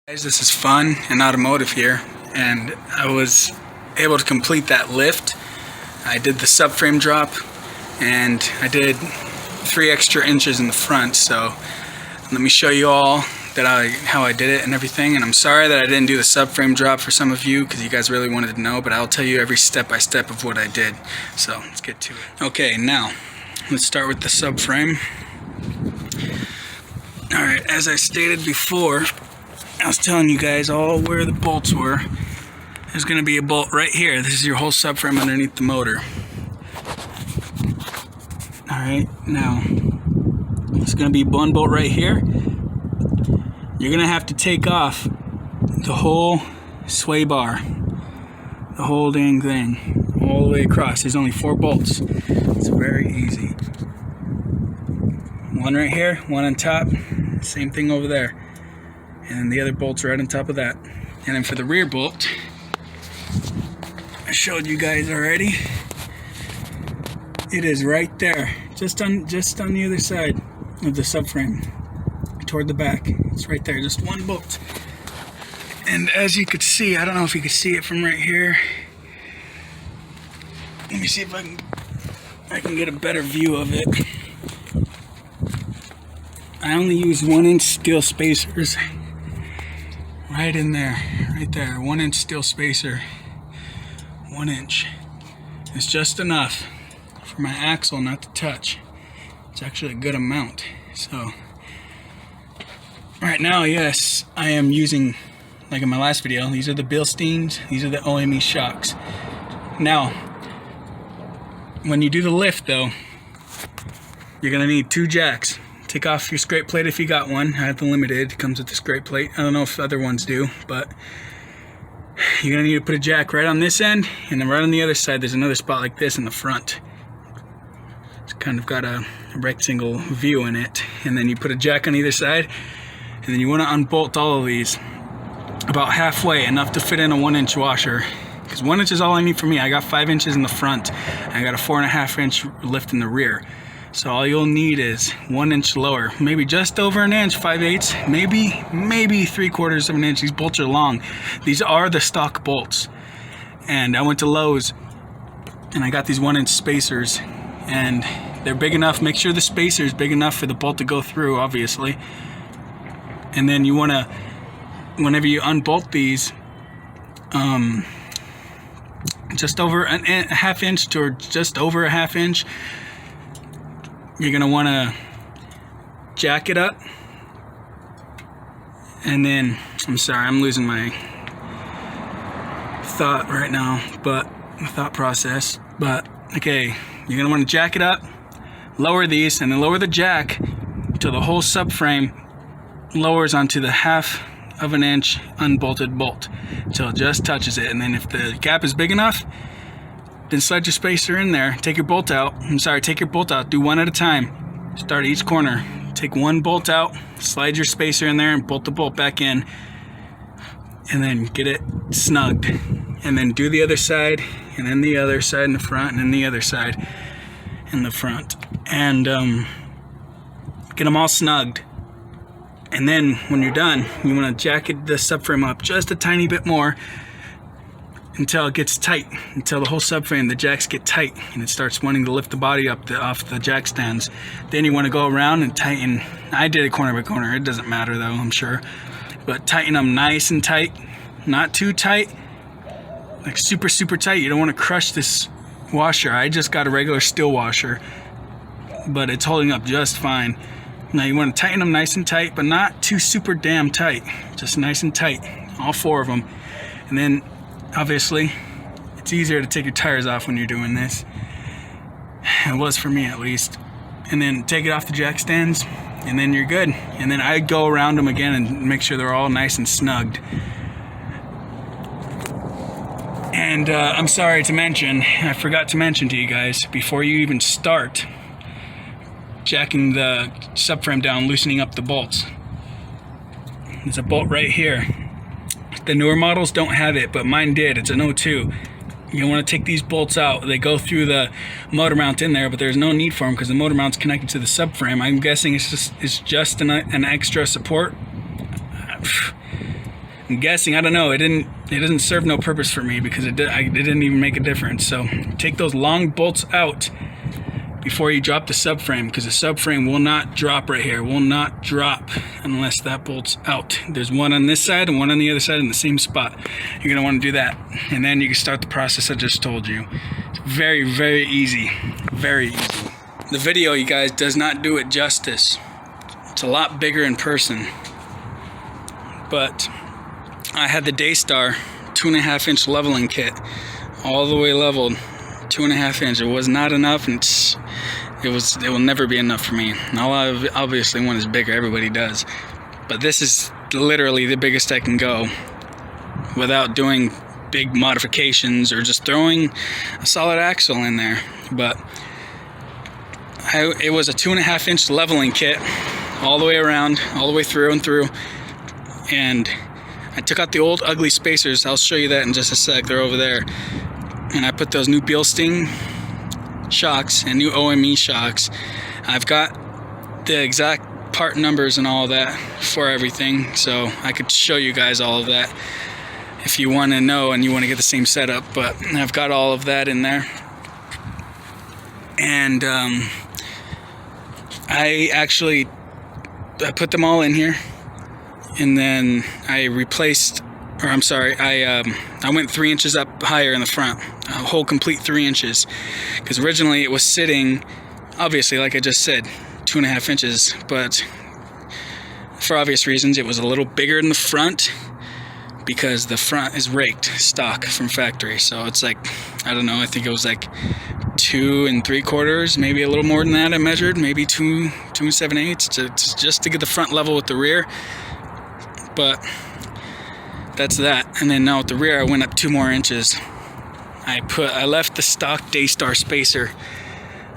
Guys, this is Fun and Automotive here, and I was able to complete that lift. I did the subframe drop, and I did 3 extra inches in the front. So let me show you all how I did it and everything. And I'm sorry that I didn't do the subframe drop for some of you, because you guys really wanted to know, but I'll tell you every step by step of what I did. So let's get to it. Okay, now let's start with the subframe. Alright, as I stated before, I was telling you guys all where the bolts were. There's going to be a bolt right here. This is your whole subframe underneath the motor. Alright, now it's going to be one bolt right here. You're going to have to take off the whole sway bar, the whole dang thing, all the way across. There's only 4 bolts. It's very easy. One right here, one on top, same thing over there. And the other bolt's right on top of that. And then for the rear bolt, I showed you guys already. It is right there, just on the other side of the subframe, toward the back. It's right there, just one bolt. And as you could see, I don't know if you could see it from right here. Let me see if I can get a better view of it. I only use 1-inch steel spacers. Right in there, right there, 1-inch steel spacer, 1 inch. It's just enough for my axle not to touch. It's actually a good amount. So, right now, yes, I am using, like in my last video, these are the Bilsteins, these are the OME shocks. Now, when you do the lift though, you're gonna need 2 jacks. Take off your scrape plate if you got one. I have the limited, it comes with the scrape plate. I don't know if other ones do, but you're gonna need to put a jack right on this end, and then right on the other side there's another spot like this in the front. It's kind of got a rectangle view in it, and then you put a jack on either side, and then you want to unbolt all of these about halfway, enough to fit in a 1-inch washer, because 1 inch is all I need for me. I got 5 inches in the front, and I got a 4.5-inch lift in the rear. So all you'll need is 1 inch lower, maybe just over an inch, 5/8, maybe 3/4 of an inch. These bolts are long. These are the stock bolts. And I went to Lowe's and I got these 1-inch spacers, and they're big enough. Make sure the spacer is big enough for the bolt to go through, obviously. And then you want to, whenever you unbolt these, just over a 1/2 inch to just over a 1/2 inch, you're going to want to jack it up, and then, I'm sorry, I'm losing my thought right now, but my thought process, but okay, you're going to want to jack it up, lower these, and then lower the jack till the whole subframe lowers onto the 1/2 inch unbolted bolt, till it just touches it. And then if the gap is big enough, then slide your spacer in there, take your bolt out. Take your bolt out, do one at a time. Start at each corner, take one bolt out, slide your spacer in there and bolt the bolt back in, and then get it snugged. And then do the other side, and then the other side in the front, and then the other side in the front. And get them all snugged. And then when you're done, you want to jacket the subframe up just a tiny bit more, until it gets tight, until the whole subframe, the jacks get tight, and it starts wanting to lift the body up off the jack stands. Then you want to go around and tighten. I did it corner by corner. It doesn't matter though, I'm sure. But tighten them nice and tight, not too tight, like super tight. You don't want to crush this washer. I just got a regular steel washer, but it's holding up just fine. Now you want to tighten them nice and tight, but not too super damn tight. Just nice and tight, all 4 of them. And then obviously, it's easier to take your tires off when you're doing this. It was for me at least. And then take it off the jack stands, and then you're good. And then I go around them again and make sure they're all nice and snugged. And I'm sorry to mention, I forgot to mention to you guys, before you even start jacking the subframe down, loosening up the bolts, there's a bolt right here. The newer models don't have it, but mine did. It's an 02. You want to take these bolts out. They go through the motor mount in there, but there's no need for them because the motor mount's connected to the subframe. I'm guessing it's just an extra support. I'm guessing, I don't know, it doesn't serve no purpose for me because it didn't even make a difference. So take those long bolts out before you drop the subframe, because the subframe will not drop right here. It will not drop unless that bolt's out. There's one on this side and one on the other side in the same spot. You're gonna want to do that, and then you can start the process I just told you. It's very, very easy, very easy. The video, you guys, does not do it justice. It's a lot bigger in person, but I had the Daystar 2.5 inch leveling kit, all the way leveled, 2.5 inch. It was not enough, and it will never be enough for me. Now, obviously, one is bigger. Everybody does, but this is literally the biggest I can go without doing big modifications or just throwing a solid axle in there. But it was a 2.5 inch leveling kit, all the way around, all the way through and through, and I took out the old ugly spacers. I'll show you that in just a sec. They're over there. And I put those new Bilstein shocks and new OME shocks. I've got the exact part numbers and all that for everything, so I could show you guys all of that if you want to know and you want to get the same setup. But I've got all of that in there. And I put them all in here, and then I went 3 inches up higher in the front, a whole complete 3 inches, because originally it was sitting, obviously, like I just said, 2.5 inches, but for obvious reasons it was a little bigger in the front, because the front is raked stock from factory. So it's like, I don't know, I think it was like 2 3/4, maybe a little more than that I measured, maybe 2 7/8 just to get the front level with the rear. But that's that. And then now with the rear I went up 2 more inches. I left the stock Daystar spacer,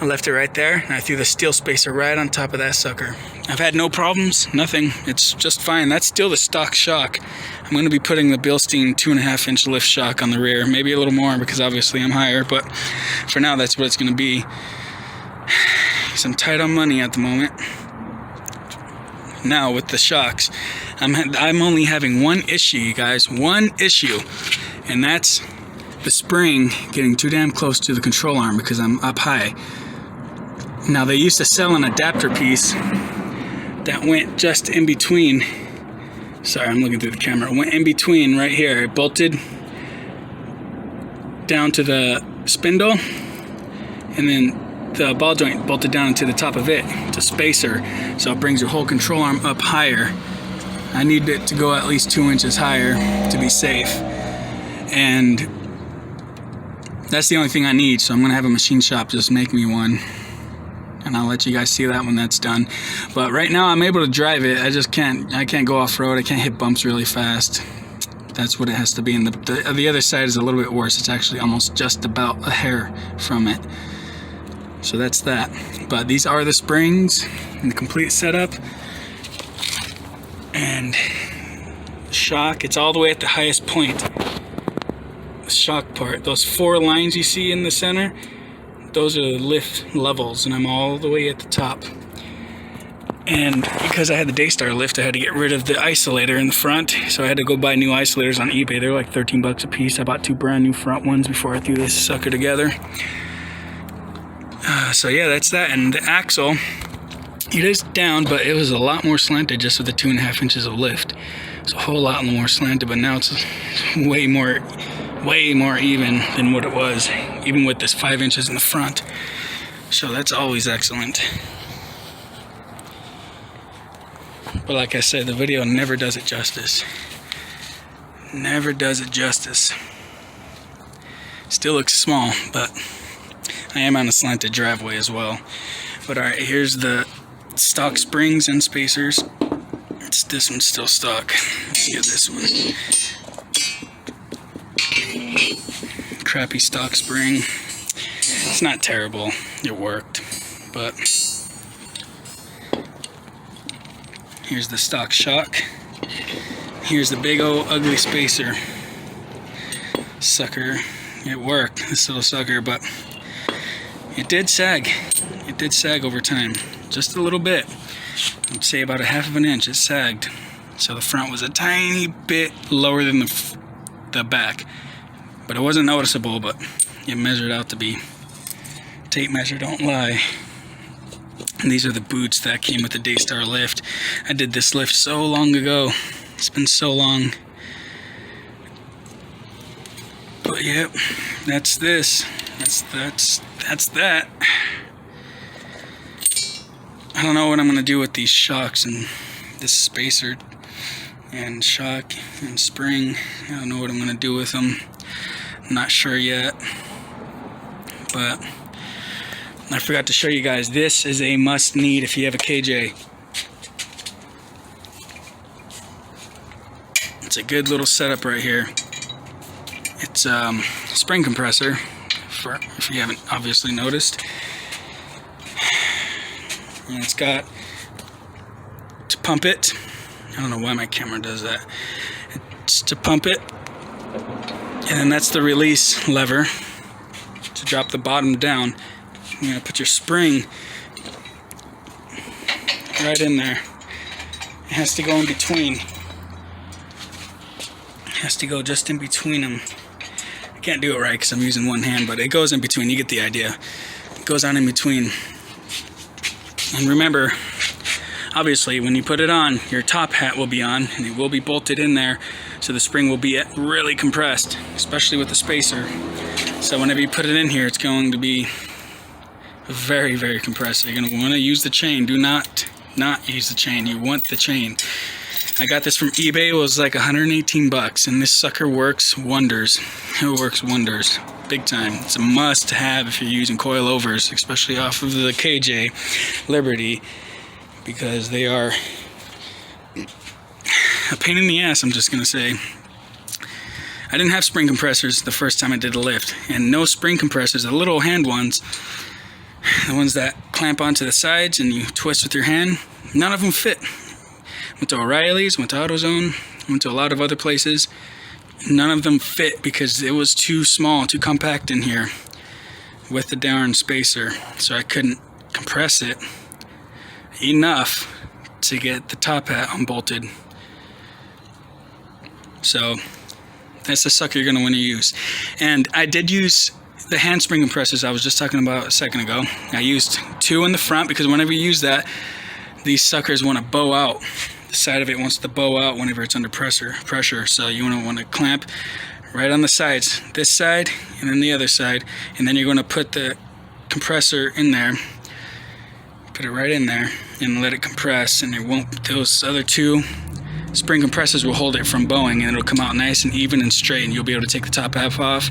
I left it right there, and I threw the steel spacer right on top of that sucker. I've had no problems, nothing. It's just fine. That's still the stock shock. I'm going to be putting the Bilstein 2.5 inch lift shock on the rear, maybe a little more because obviously I'm higher, but for now that's what it's going to be. So I'm tight on money at the moment. Now with the shocks, I'm only having one issue, you guys, one issue, and that's the spring getting too damn close to the control arm because I'm up high. Now they used to sell an adapter piece that went just in between. Sorry, I'm looking through the camera. It went in between right here. It bolted down to the spindle, and then the ball joint bolted down to the top of it. It's a spacer, so it brings your whole control arm up higher. I need it to go at least 2 inches higher to be safe, and that's the only thing I need. So I'm gonna have a machine shop just make me one, and I'll let you guys see that when that's done. But right now I'm able to drive it. I can't go off-road. I can't hit bumps really fast. That's what it has to be. And the other side is a little bit worse. It's actually almost just about a hair from it. So that's that. But these are the springs and the complete setup. And shock, it's all the way at the highest point. The shock part, those 4 lines you see in the center, those are the lift levels, and I'm all the way at the top. And because I had the Daystar lift, I had to get rid of the isolator in the front, so I had to go buy new isolators on eBay. They're like 13 bucks a piece. I bought 2 brand new front ones before I threw this sucker together. So yeah, that's that. And the axle, it is down, but it was a lot more slanted just with the 2.5 inches of lift. It's a whole lot more slanted, but now it's way more even than what it was, even with this 5 inches in the front. So that's always excellent. But like I said, the video never does it justice. Never does it justice. Still looks small, but I am on a slanted driveway as well. But alright, here's the stock springs and spacers. This one's still stock. Let's get this one. Crappy stock spring. It's not terrible. It worked. But here's the stock shock. Here's the big old ugly spacer. Sucker. It worked, this little sucker, but it did sag. It did sag over time. Just a little bit. I'd say about 1/2 of an inch. It sagged. So the front was a tiny bit lower than the back, but it wasn't noticeable, but it measured out to be. Tape measure don't lie. And these are the boots that came with the Daystar lift. I did this lift so long ago. It's been so long. But yep, that's this. That's that. I don't know what I'm gonna do with these shocks and this spacer and shock and spring. I don't know what I'm gonna do with them. I'm not sure yet. But I forgot to show you guys, this is a must need if you have a KJ. It's a good little setup right here. It's a spring compressor, if you haven't obviously noticed. And it's got to pump it. I don't know why my camera does that. It's to pump it. And then that's the release lever to drop the bottom down. You're going to put your spring right in there. It has to go in between. It has to go just in between them. I can't do it right because I'm using one hand, but it goes in between. You get the idea. It goes on in between. And remember, obviously, when you put it on, your top hat will be on, and it will be bolted in there, so the spring will be really compressed, especially with the spacer. So whenever you put it in here, it's going to be very, very compressed. You're going to want to use the chain. Do not use the chain. You want the chain. I got this from eBay. It was like 118 bucks, and this sucker works wonders. It works wonders. Big time. It's a must have if you're using coilovers, especially off of the KJ Liberty, because they are a pain in the ass, I'm just going to say. I didn't have spring compressors the first time I did a lift, and no spring compressors, the little hand ones, the ones that clamp onto the sides and you twist with your hand, none of them fit. Went to O'Reilly's, went to AutoZone, went to a lot of other places. None of them fit because it was too small, too compact in here with the darn spacer. So I couldn't compress it enough to get the top hat unbolted. So that's the sucker you're going to want to use. And I did use the hand spring compressors I was just talking about a second ago. I used 2 in the front because whenever you use that, these suckers want to bow out. The side of it wants to bow out whenever it's under pressure. So you want to clamp right on the sides, this side and then the other side, and then you're going to put the compressor in there. Put it right in there and let it compress, and it won't. Those other 2 spring compressors will hold it from bowing, and it'll come out nice and even and straight, and you'll be able to take the top half off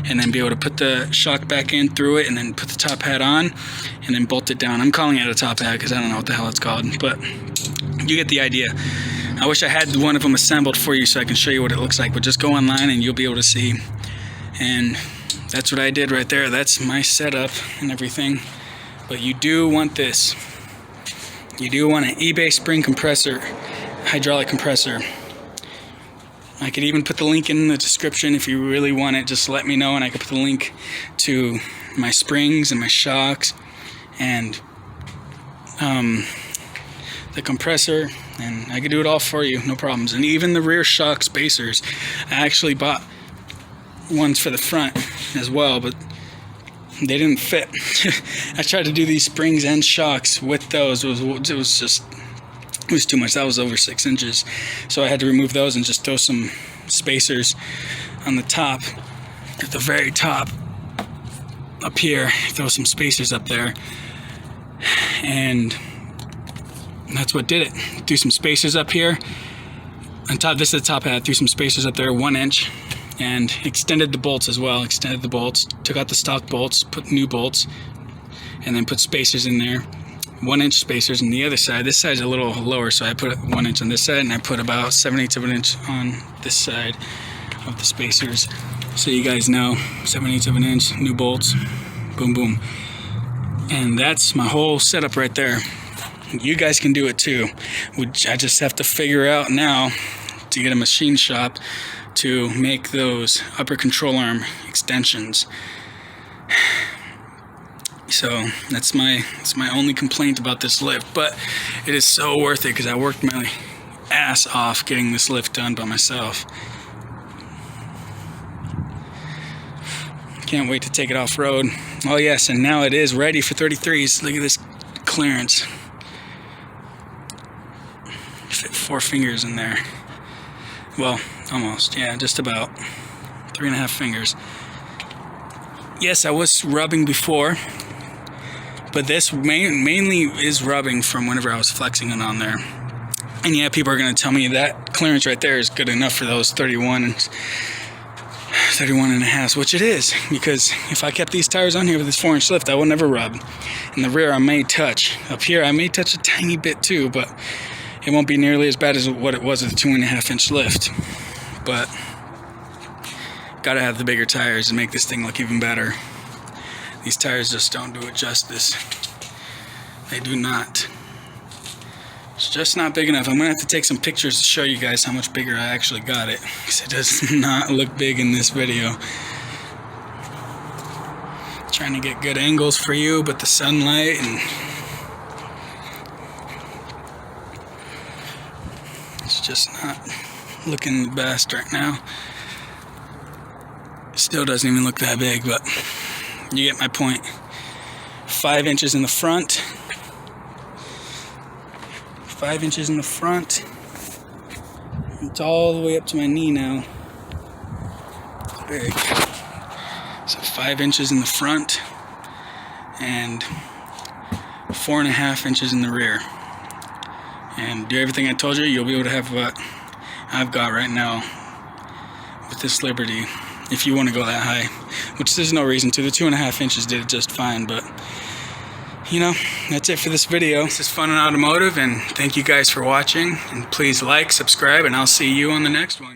and then be able to put the shock back in through it and then put the top hat on and then bolt it down. I'm calling it a top hat because I don't know what the hell it's called, but you get the idea. I wish I had one of them assembled for you so I can show you what it looks like, but just go online and you'll be able to see. And that's what I did right there. That's my setup and everything. But you do want this. You do want an eBay spring compressor, hydraulic compressor. I could even put the link in the description if you really want it. Just let me know and I could put the link to my springs and my shocks and the compressor, and I could do it all for you, no problems. And even the rear shock spacers, I actually bought ones for the front as well, but they didn't fit. I tried to do these springs and shocks with those. It was too much. That was over 6 inches, so I had to remove those and just throw some spacers on the top, at the very top up here. Throw some spacers up there, and that's what did it. Threw some spacers up here on top. This is the top hat. Threw some spacers up there, 1 inch, and extended the bolts as well. Extended the bolts, took out the stock bolts, put new bolts, and then put spacers in there. 1 inch spacers on the other side. This side's a little lower, so I put 1 inch on this side, and I put about 7/8 of an inch on this side of the spacers. So you guys know, 7/8 of an inch, new bolts, boom, boom. And that's my whole setup right there. You guys can do it too. I just have to figure out now to get a machine shop to make those upper control arm extensions. So that's my only complaint about this lift, but it is so worth it because I worked my ass off getting this lift done by myself. Can't wait to take it off-road. Oh yes, and now it is ready for 33s. Look at this clearance. Fit 4 fingers in there. Well, almost, yeah, just about 3.5 fingers. Yes, I was rubbing before, but this mainly is rubbing from whenever I was flexing it on there. And yeah, people are going to tell me that clearance right there is good enough for those 31 and a half, which it is, because if I kept these tires on here with this 4-inch lift, I would never rub. In the rear, I may touch. Up here, I may touch a tiny bit too, but it won't be nearly as bad as what it was with a 2.5-inch lift. But gotta have the bigger tires to make this thing look even better. These tires just don't do it justice. They do not. It's just not big enough. I'm gonna have to take some pictures to show you guys how much bigger I actually got it, because it does not look big in this video. Trying to get good angles for you, but the sunlight and it's just not looking the best right now. Still doesn't even look that big, but you get my point. 5 inches in the front. 5 inches in the front. It's all the way up to my knee now. It's big. So 5 inches in the front and 4.5 inches in the rear. And do everything I told you, you'll be able to have what I've got right now with this Liberty, if you want to go that high, which there's no reason to. The 2.5 inches did it just fine, but you know, that's it for this video. This is Fun and Automotive, and thank you guys for watching, and please like, subscribe, and I'll see you on the next one.